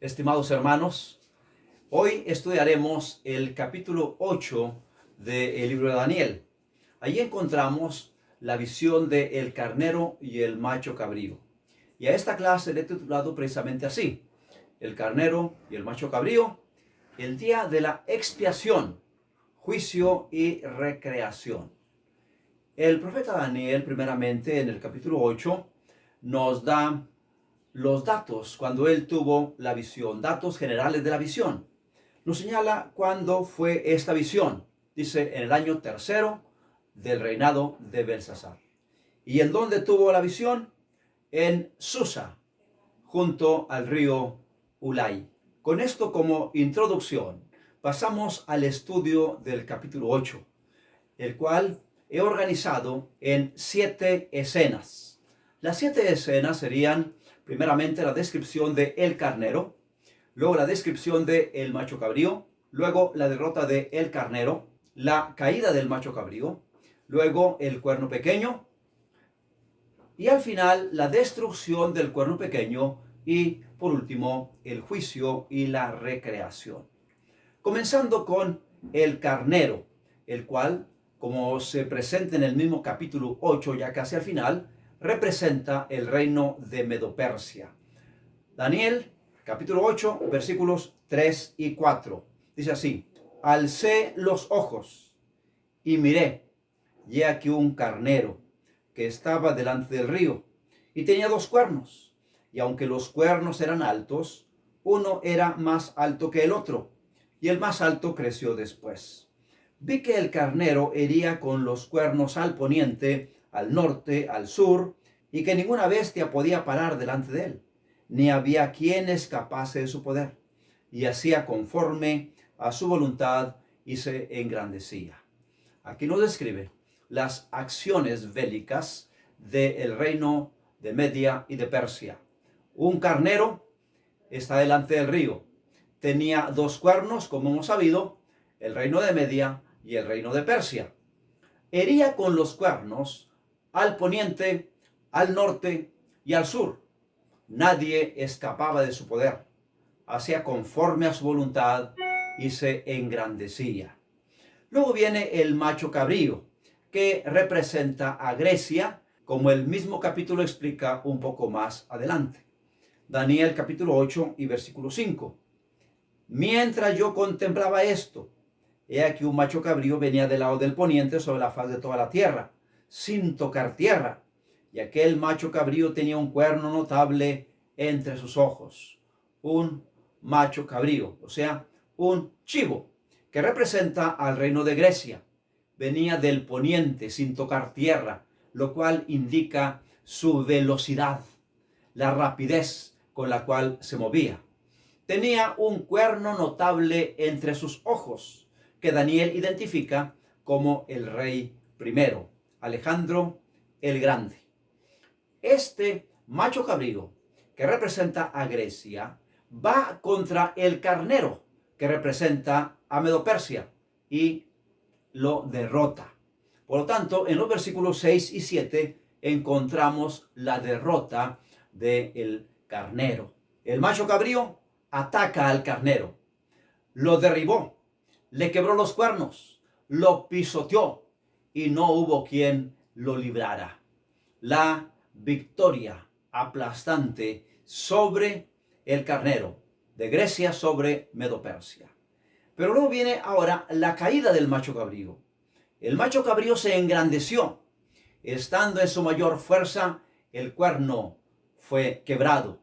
Estimados hermanos, hoy estudiaremos el capítulo 8 del libro de Daniel. Allí encontramos la visión de el carnero y el macho cabrío. Y a esta clase le he titulado precisamente así: el carnero y el macho cabrío, el día de la expiación, juicio y recreación. El profeta Daniel, primeramente en el capítulo 8, nos da los datos cuando él tuvo la visión, datos generales de la visión. Nos señala cuándo fue esta visión. Dice, en el año tercero del reinado de Belsasar. ¿Y en dónde tuvo la visión? En Susa, junto al río Ulai. Con esto como introducción, pasamos al estudio del capítulo 8, el cual he organizado en 7 escenas. Las 7 escenas serían, primeramente, la descripción de el carnero, luego la descripción de el macho cabrío, luego la derrota de el carnero, la caída del macho cabrío, luego el cuerno pequeño, y al final la destrucción del cuerno pequeño y, por último, el juicio y la recreación. Comenzando con el carnero, el cual, como se presenta en el mismo capítulo 8, ya casi al final, representa el reino de Medo-Persia. Daniel, capítulo 8, versículos 3 y 4. Dice así: alcé los ojos y miré, y he aquí un carnero que estaba delante del río, y tenía 2 cuernos, y aunque los cuernos eran altos, uno era más alto que el otro, y el más alto creció después. Vi que el carnero hería con los cuernos al poniente, al norte, al sur, y que ninguna bestia podía parar delante de él, ni había quien escapase de su poder, y hacía conforme a su voluntad y se engrandecía. Aquí nos describe las acciones bélicas del reino de Media y de Persia. Un carnero está delante del río. Tenía 2 cuernos, como hemos sabido, el reino de Media y el reino de Persia. Hería con los cuernos al poniente, al norte y al sur. Nadie escapaba de su poder. Hacía conforme a su voluntad y se engrandecía. Luego viene el macho cabrío, que representa a Grecia, como el mismo capítulo explica un poco más adelante. Daniel capítulo 8 y versículo 5. Mientras yo contemplaba esto, he aquí un macho cabrío venía del lado del poniente sobre la faz de toda la tierra, sin tocar tierra. Y aquel macho cabrío tenía un cuerno notable entre sus ojos. Un macho cabrío, o sea, un chivo, que representa al reino de Grecia. Venía del poniente sin tocar tierra, lo cual indica su velocidad, la rapidez con la cual se movía. Tenía un cuerno notable entre sus ojos, que Daniel identifica como el rey primero, Alejandro el Grande. Este macho cabrío, que representa a Grecia, va contra el carnero, que representa a Medo-Persia, y lo derrota. Por lo tanto, en los versículos 6 y 7 encontramos la derrota del carnero. El macho cabrío ataca al carnero, lo derribó, le quebró los cuernos, lo pisoteó y no hubo quien lo librara. La victoria aplastante sobre el carnero de Grecia sobre Medo-Persia. Pero luego viene ahora la caída del macho cabrío. El macho cabrío se engrandeció. Estando en su mayor fuerza, el cuerno fue quebrado.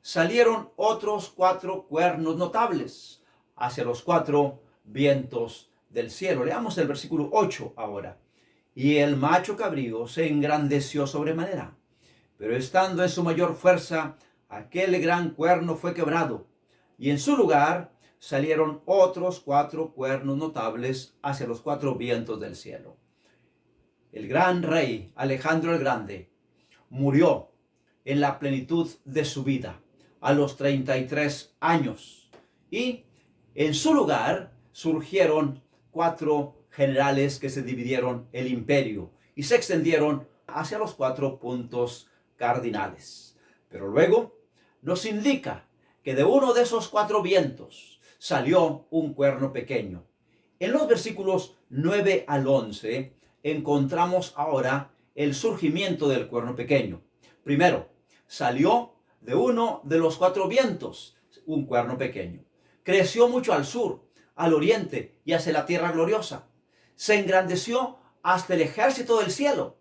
Salieron otros 4 cuernos notables hacia los 4 vientos del cielo. Leamos el versículo 8 ahora. Y el macho cabrío se engrandeció sobremanera, pero estando en su mayor fuerza, aquel gran cuerno fue quebrado, y en su lugar salieron otros 4 cuernos notables hacia los 4 vientos del cielo. El gran rey Alejandro el Grande murió en la plenitud de su vida, a los 33 años. Y en su lugar surgieron 4 generales que se dividieron el imperio y se extendieron hacia los 4 puntos cardinales. Pero luego nos indica que de uno de esos 4 vientos salió un cuerno pequeño. En los versículos 9 al 11 encontramos ahora el surgimiento del cuerno pequeño. Primero, salió de uno de los 4 vientos un cuerno pequeño. Creció mucho al sur, al oriente y hacia la tierra gloriosa. Se engrandeció hasta el ejército del cielo.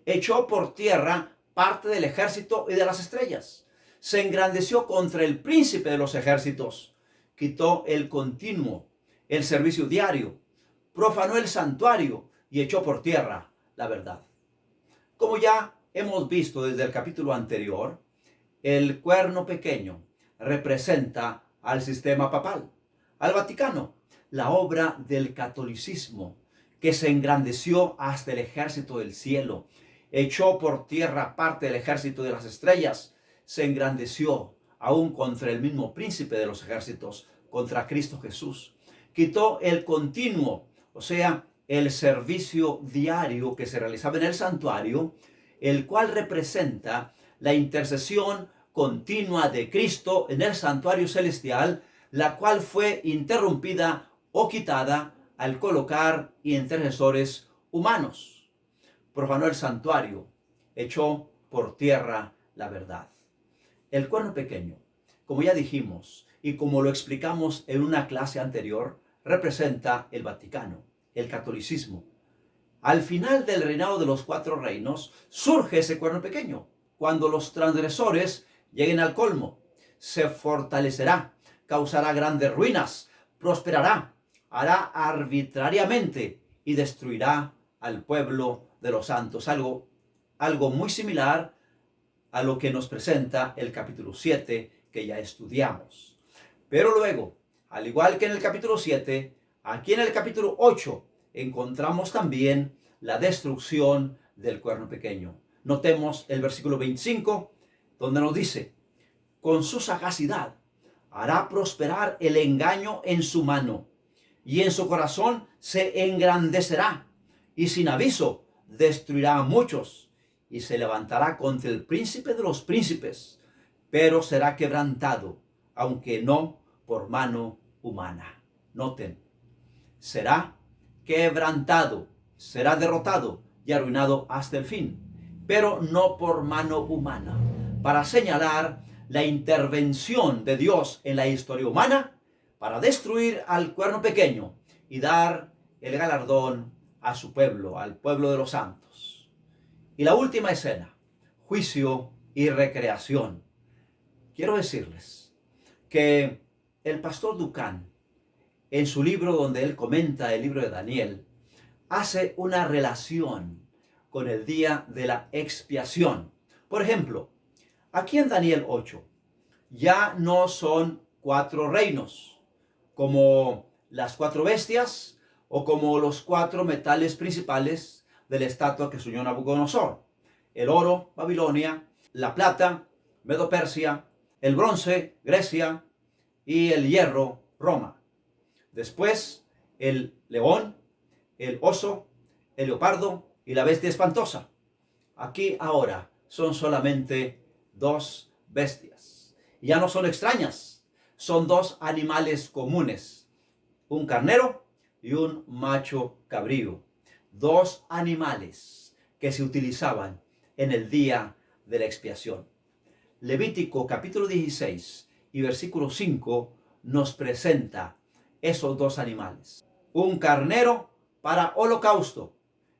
Echó por tierra parte del ejército y de las estrellas. Se engrandeció contra el príncipe de los ejércitos. Quitó el continuo, el servicio diario. Profanó el santuario y echó por tierra la verdad. Como ya hemos visto desde el capítulo anterior, el cuerno pequeño representa al sistema papal, al Vaticano, la obra del catolicismo, que se engrandeció hasta el ejército del cielo, echó por tierra parte del ejército de las estrellas, se engrandeció aún contra el mismo príncipe de los ejércitos, contra Cristo Jesús. Quitó el continuo, o sea, el servicio diario que se realizaba en el santuario, el cual representa la intercesión continua de Cristo en el santuario celestial, la cual fue interrumpida o quitada al colocar intercesores humanos. Profanó el santuario, echó por tierra la verdad. El cuerno pequeño, como ya dijimos y como lo explicamos en una clase anterior, representa el Vaticano, el catolicismo. Al final del reinado de los 4 reinos surge ese cuerno pequeño. Cuando los transgresores lleguen al colmo, se fortalecerá, causará grandes ruinas, prosperará, hará arbitrariamente y destruirá al pueblo de los santos. Algo muy similar a lo que nos presenta el capítulo 7 que ya estudiamos. Pero luego, al igual que en el capítulo 7, aquí en el capítulo 8 encontramos también la destrucción del cuerno pequeño. Notemos el versículo 25, donde nos dice: con su sagacidad hará prosperar el engaño en su mano, y en su corazón se engrandecerá, y sin aviso destruirá a muchos, y se levantará contra el príncipe de los príncipes, pero será quebrantado, aunque no por mano humana. Noten, será quebrantado, será derrotado y arruinado hasta el fin, pero no por mano humana, para señalar la intervención de Dios en la historia humana para destruir al cuerno pequeño y dar el galardón a su pueblo, al pueblo de los santos. Y la última escena, juicio y recreación. Quiero decirles que el pastor Duncan, en su libro donde él comenta el libro de Daniel, hace una relación con el día de la expiación. Por ejemplo, aquí en Daniel 8, ya no son 4 reinos, como las 4 bestias o como los 4 metales principales de la estatua que soñó Nabucodonosor. El oro, Babilonia; la plata, Medo-Persia; el bronce, Grecia; y el hierro, Roma. Después, el león, el oso, el leopardo y la bestia espantosa. Aquí ahora son solamente 2 bestias. Ya no son extrañas, son 2 animales comunes, un carnero y un macho cabrío. 2 animales que se utilizaban en el día de la expiación. Levítico capítulo 16 y versículo 5 nos presenta esos 2 animales. Un carnero para holocausto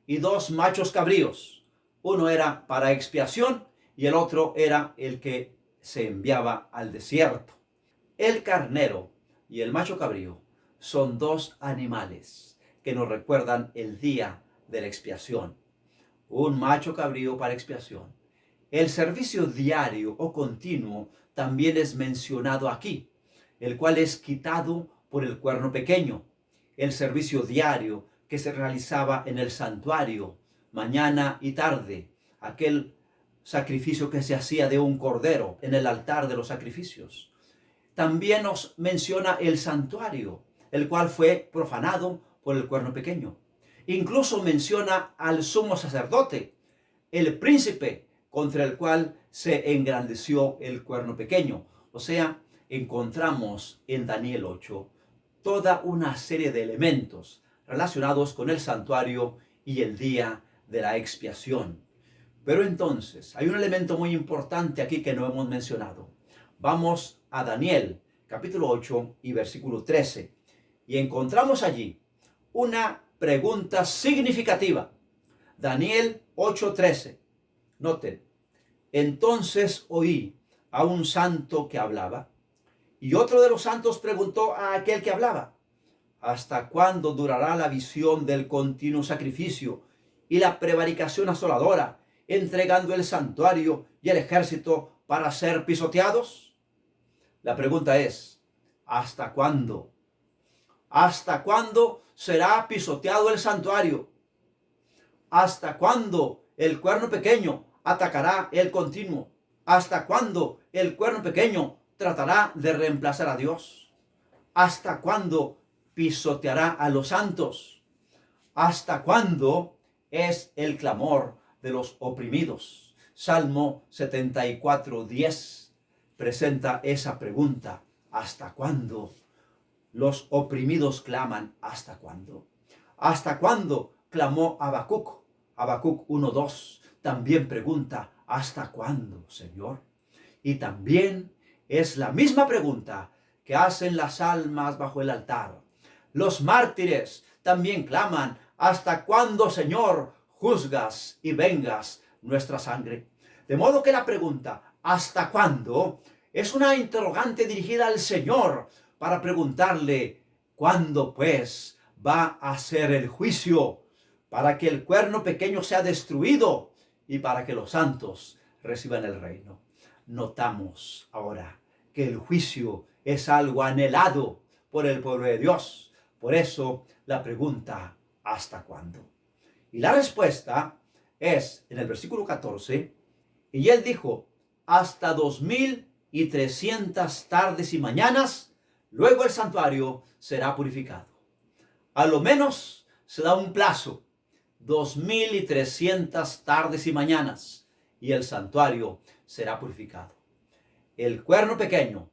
y 2 machos cabríos. Uno era para expiación y el otro era el que se enviaba al desierto. El carnero y el macho cabrío son 2 animales que nos recuerdan el día de la expiación. Un macho cabrío para expiación. El servicio diario o continuo también es mencionado aquí, el cual es quitado por el cuerno pequeño. El servicio diario que se realizaba en el santuario, mañana y tarde, aquel sacrificio que se hacía de un cordero en el altar de los sacrificios. También nos menciona el santuario, el cual fue profanado por el cuerno pequeño. Incluso menciona al sumo sacerdote, el príncipe contra el cual se engrandeció el cuerno pequeño. O sea, encontramos en Daniel 8 toda una serie de elementos relacionados con el santuario y el día de la expiación. Pero entonces, hay un elemento muy importante aquí que no hemos mencionado. Vamos a Daniel, capítulo 8 y versículo 13, y encontramos allí una pregunta significativa. Daniel 8:13. Noten, entonces oí a un santo que hablaba, y otro de los santos preguntó a aquel que hablaba, ¿hasta cuándo durará la visión del continuo sacrificio y la prevaricación asoladora, entregando el santuario y el ejército para ser pisoteados? La pregunta es, ¿hasta cuándo? ¿Hasta cuándo será pisoteado el santuario? ¿Hasta cuándo el cuerno pequeño atacará el continuo? ¿Hasta cuándo el cuerno pequeño tratará de reemplazar a Dios? ¿Hasta cuándo pisoteará a los santos? ¿Hasta cuándo es el clamor de los oprimidos? Salmo 74:10 presenta esa pregunta. ¿Hasta cuándo los oprimidos claman? ¿Hasta cuándo? ¿Hasta cuándo clamó Habacuc? Habacuc 1:2 también pregunta, ¿hasta cuándo, Señor? Y también es la misma pregunta que hacen las almas bajo el altar. Los mártires también claman, ¿hasta cuándo, Señor, juzgas y vengas nuestra sangre? De modo que la pregunta, ¿hasta cuándo?, es una interrogante dirigida al Señor para preguntarle, ¿cuándo pues va a ser el juicio para que el cuerno pequeño sea destruido y para que los santos reciban el reino? Notamos ahora que el juicio es algo anhelado por el pueblo de Dios. Por eso la pregunta, ¿hasta cuándo? Y la respuesta es en el versículo 14, y él dijo, hasta 2300 tardes y mañanas, luego el santuario será purificado. A lo menos se da un plazo, 2300 tardes y mañanas, y el santuario será purificado. El cuerno pequeño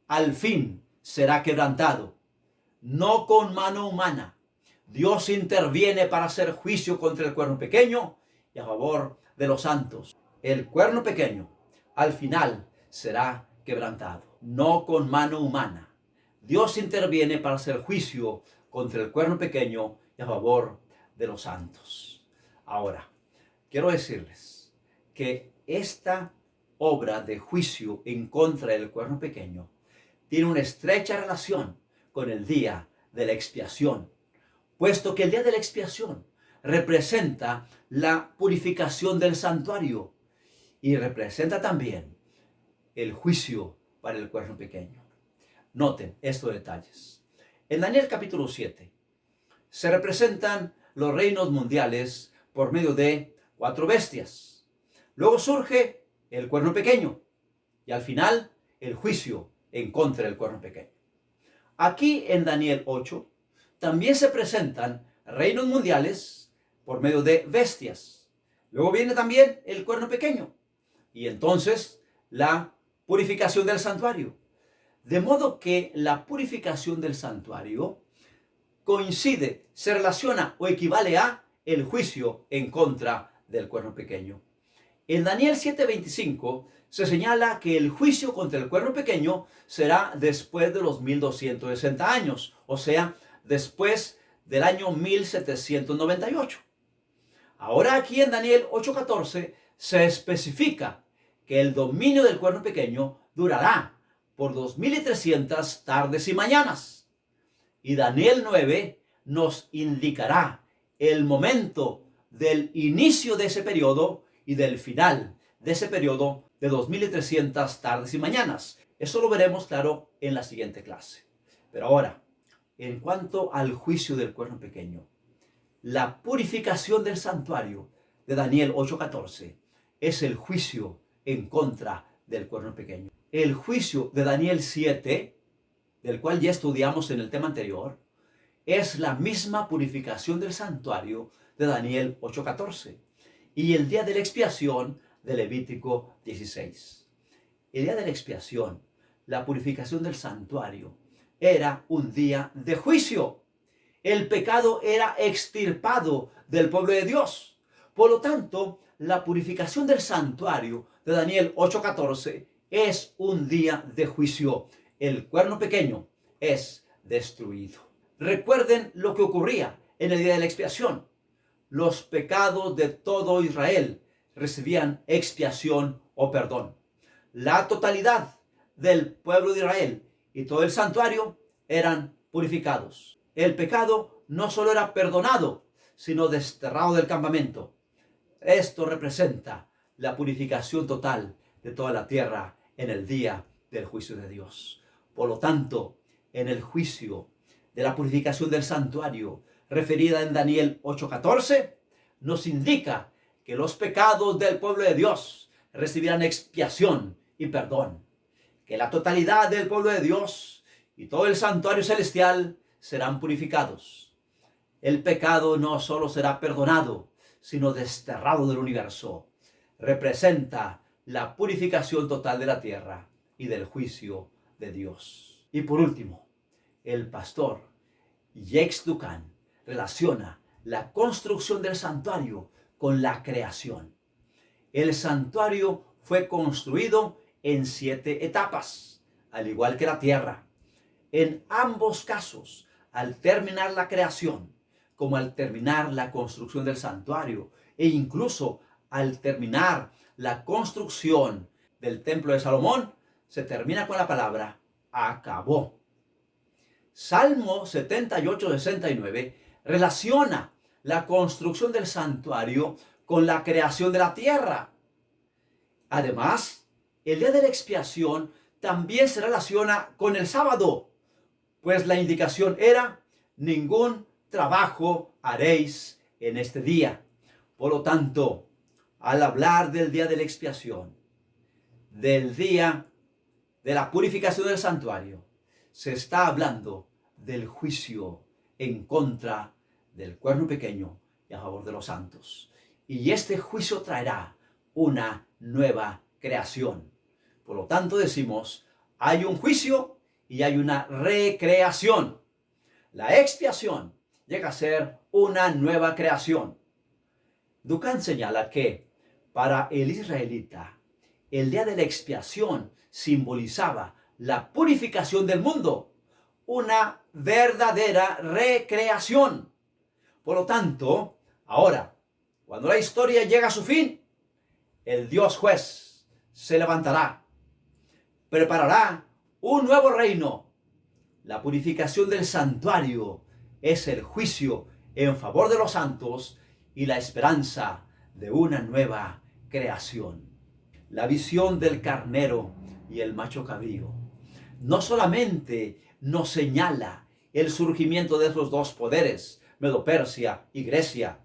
al fin será quebrantado, no con mano humana. Dios interviene para hacer juicio contra el cuerno pequeño y a favor de los santos. El cuerno pequeño al final será quebrantado, no con mano humana. Dios interviene para hacer juicio contra el cuerno pequeño y a favor de los santos. Ahora, quiero decirles que esta obra de juicio en contra del cuerno pequeño tiene una estrecha relación con el día de la expiación, puesto que el día de la expiación representa la purificación del santuario y representa también el juicio para el cuerno pequeño. Noten estos detalles. En Daniel capítulo 7 se representan los reinos mundiales por medio de 4 bestias. Luego surge el cuerno pequeño y al final el juicio en contra del cuerno pequeño. Aquí en Daniel 8 también se presentan reinos mundiales por medio de bestias. Luego viene también el cuerno pequeño y entonces la purificación del santuario. De modo que la purificación del santuario coincide, se relaciona o equivale a el juicio en contra del cuerno pequeño. En Daniel 7:25 se señala que el juicio contra el cuerno pequeño será después de los 1260 años, o sea, después del año 1798. Ahora aquí en Daniel 8:14 se especifica que el dominio del cuerno pequeño durará por 2300 tardes y mañanas. Y Daniel 9 nos indicará el momento del inicio de ese periodo y del final de ese periodo de 2300 tardes y mañanas. Eso lo veremos, claro, en la siguiente clase. Pero ahora, en cuanto al juicio del cuerno pequeño, la purificación del santuario de Daniel 8:14 es el juicio en contra del cuerno pequeño. El juicio de Daniel 7, del cual ya estudiamos en el tema anterior, es la misma purificación del santuario de Daniel 8:14 y el día de la expiación de Levítico 16. El día de la expiación, la purificación del santuario era un día de juicio. El pecado era extirpado del pueblo de Dios. Por lo tanto, la purificación del santuario de Daniel 8:14 es un día de juicio. El cuerno pequeño es destruido. Recuerden lo que ocurría en el día de la expiación. Los pecados de todo Israel recibían expiación o perdón. La totalidad del pueblo de Israel y todo el santuario eran purificados. El pecado no solo era perdonado, sino desterrado del campamento. Esto representa la purificación total de toda la tierra en el día del juicio de Dios. Por lo tanto, en el juicio de la purificación del santuario, referida en Daniel 8:14, nos indica que los pecados del pueblo de Dios recibirán expiación y perdón, que la totalidad del pueblo de Dios y todo el santuario celestial serán purificados. El pecado no solo será perdonado, sino desterrado del universo. Representa la purificación total de la tierra y del juicio de Dios. Y por último, el pastor Jacques Doukhan relaciona la construcción del santuario con la creación. El santuario fue construido en 7 etapas, al igual que la tierra. En ambos casos, al terminar la creación, como al terminar la construcción del santuario, e incluso al terminar la construcción del templo de Salomón, se termina con la palabra acabó. Salmo 78-69 relaciona la construcción del santuario con la creación de la tierra. Además, el día de la expiación también se relaciona con el sábado, pues la indicación era: ningún trabajo haréis en este día. Por lo tanto, al hablar del día de la expiación, del día de la purificación del santuario, se está hablando del juicio en contra del cuerno pequeño y a favor de los santos. Y este juicio traerá una nueva creación. Por lo tanto decimos, hay un juicio y hay una recreación. La expiación llega a ser una nueva creación. Doukhan señala que para el israelita, el día de la expiación simbolizaba la purificación del mundo, una verdadera recreación. Por lo tanto, ahora, cuando la historia llega a su fin, el Dios juez se levantará, preparará un nuevo reino. La purificación del santuario es el juicio en favor de los santos y la esperanza de una nueva creación. La visión del carnero y el macho cabrío no solamente nos señala el surgimiento de esos dos poderes, Medo-Persia y Grecia,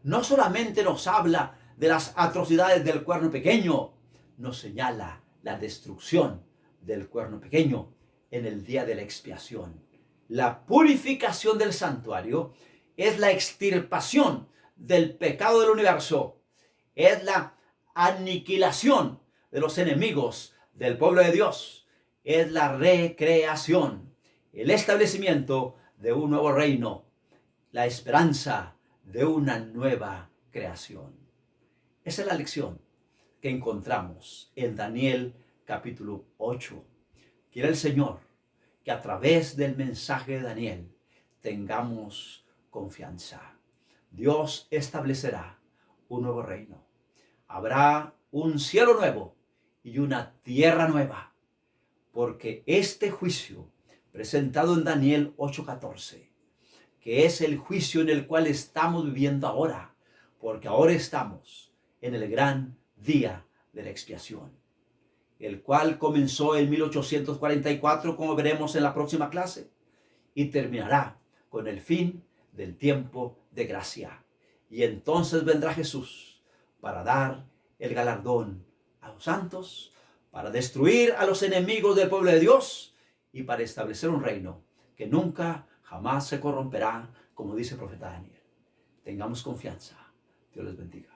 no solamente nos habla de las atrocidades del cuerno pequeño, nos señala la destrucción del cuerno pequeño en el día de la expiación. La purificación del santuario es la extirpación del pecado del universo, es la aniquilación de los enemigos del pueblo de Dios, es la recreación, el establecimiento de un nuevo reino, la esperanza de una nueva creación. Esa es la lección que encontramos en Daniel capítulo 8. Quiere el Señor que a través del mensaje de Daniel tengamos confianza. Dios establecerá un nuevo reino. Habrá un cielo nuevo y una tierra nueva, porque este juicio presentado en Daniel 8:14, que es el juicio en el cual estamos viviendo ahora, porque ahora estamos en el gran día de la expiación, el cual comenzó en 1844, como veremos en la próxima clase, y terminará con el fin del tiempo de gracia. Y entonces vendrá Jesús para dar el galardón a los santos, para destruir a los enemigos del pueblo de Dios y para establecer un reino que nunca, jamás se corromperá, como dice el profeta Daniel. Tengamos confianza. Dios les bendiga.